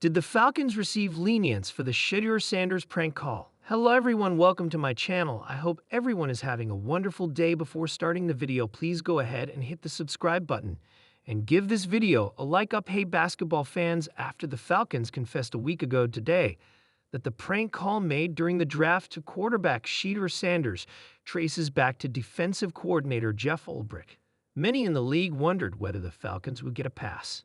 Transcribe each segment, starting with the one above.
Did the Falcons receive lenience for the Shedeur Sanders prank call? Hello everyone, welcome to my channel. I hope everyone is having a wonderful day. Before starting the video, please go ahead and hit the subscribe button and give this video a like up. Hey basketball fans, after the Falcons confessed a week ago today that the prank call made during the draft to quarterback Shedeur Sanders traces back to defensive coordinator Jeff Ulbrich. Many in the league wondered whether the Falcons would get a pass.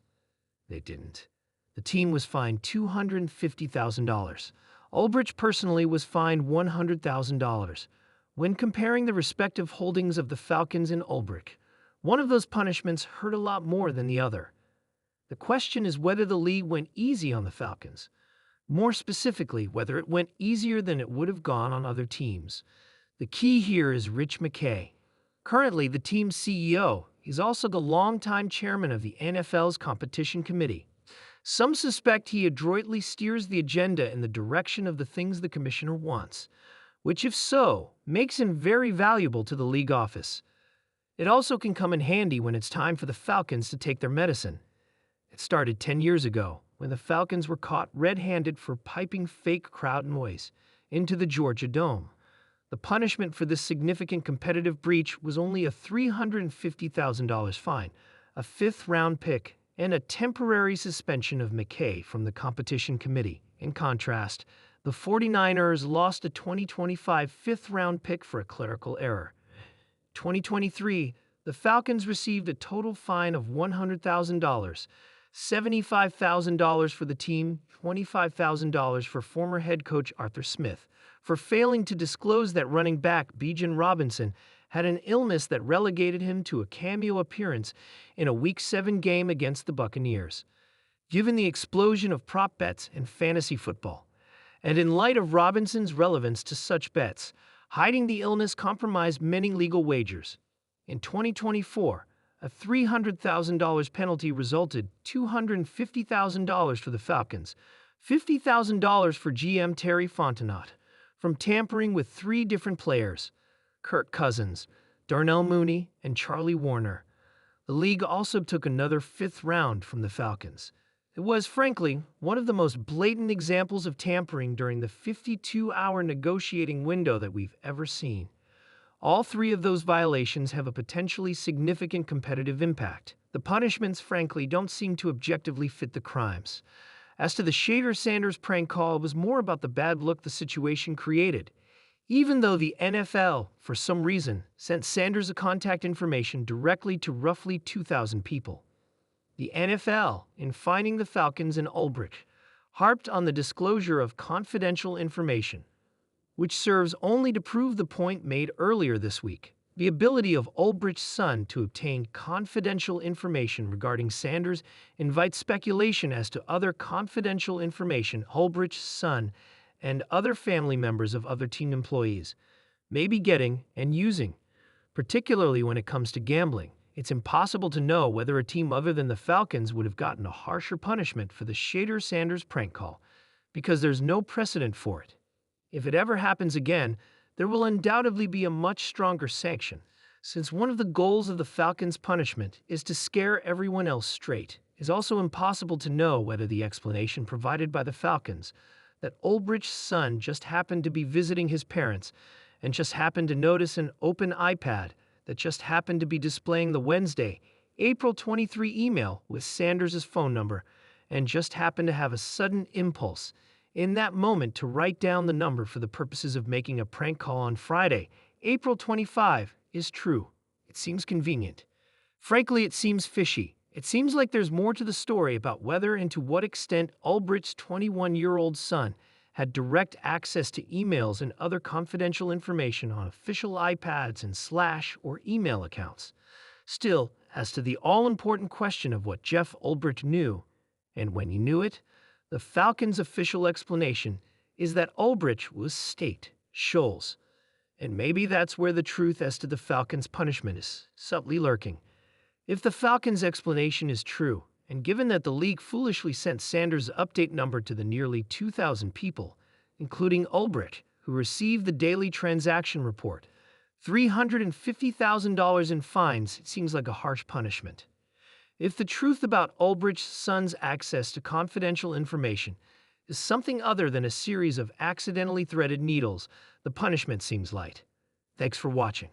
They didn't. The team was fined $250,000. Ulbrich personally was fined $100,000. When comparing the respective holdings of the Falcons and Ulbrich, one of those punishments hurt a lot more than the other. The question is whether the league went easy on the Falcons. More specifically, whether it went easier than it would have gone on other teams. The key here is Rich McKay. Currently the team's CEO, he's also the longtime chairman of the NFL's competition committee. Some suspect he adroitly steers the agenda in the direction of the things the commissioner wants, which, if so, makes him very valuable to the league office. It also can come in handy when it's time for the Falcons to take their medicine. It started 10 years ago, when the Falcons were caught red-handed for piping fake crowd noise into the Georgia Dome. The punishment for this significant competitive breach was only a $350,000 fine, a fifth-round pick, and a temporary suspension of McKay from the competition committee. In contrast, the 49ers lost a 2025 fifth-round pick for a clerical error. 2023, the Falcons received a total fine of $100,000, $75,000 for the team, $25,000 for former head coach Arthur Smith, for failing to disclose that running back Bijan Robinson had an illness that relegated him to a cameo appearance in a Week 7 game against the Buccaneers. Given the explosion of prop bets in fantasy football, and in light of Robinson's relevance to such bets, hiding the illness compromised many legal wagers. In 2024, a $300,000 penalty resulted $250,000 for the Falcons, $50,000 for GM Terry Fontenot, from tampering with three different players: Kirk Cousins, Darnell Mooney, and Charlie Warner. The league also took another fifth round from the Falcons. It was, frankly, one of the most blatant examples of tampering during the 52-hour negotiating window that we've ever seen. All three of those violations have a potentially significant competitive impact. The punishments, frankly, don't seem to objectively fit the crimes. As to the Shedeur Sanders prank call, it was more about the bad look the situation created. Even though the NFL, for some reason, sent Sanders' contact information directly to roughly 2,000 people. The NFL, in fining the Falcons and Ulbrich, harped on the disclosure of confidential information, which serves only to prove the point made earlier this week. The ability of Ulbrich's son to obtain confidential information regarding Sanders invites speculation as to other confidential information Ulbrich's son and other family members of other team employees may be getting and using. Particularly when it comes to gambling, it's impossible to know whether a team other than the Falcons would have gotten a harsher punishment for the Shedeur Sanders prank call, because there's no precedent for it. If it ever happens again, there will undoubtedly be a much stronger sanction, since one of the goals of the Falcons' punishment is to scare everyone else straight. It's also impossible to know whether the explanation provided by the Falcons, that Ulbrich's son just happened to be visiting his parents and just happened to notice an open iPad that just happened to be displaying the Wednesday, April 23 email with Sanders' phone number, and just happened to have a sudden impulse in that moment to write down the number for the purposes of making a prank call on Friday, April 25, is true. It seems convenient. Frankly, it seems fishy. It seems like there's more to the story about whether and to what extent Ulbrich's 21-year-old son had direct access to emails and other confidential information on official iPads and Slash or email accounts. Still, as to the all-important question of what Jeff Ulbrich knew, and when he knew it, the Falcons' official explanation is that Ulbrich was State Scholes. And maybe that's where the truth as to the Falcons' punishment is subtly lurking. If the Falcons' explanation is true, and given that the league foolishly sent Sanders' update number to the nearly 2,000 people, including Ulbrich, who received the daily transaction report, $350,000 in fines seems like a harsh punishment. If the truth about Ulbricht's son's access to confidential information is something other than a series of accidentally threaded needles, the punishment seems light. Thanks for watching.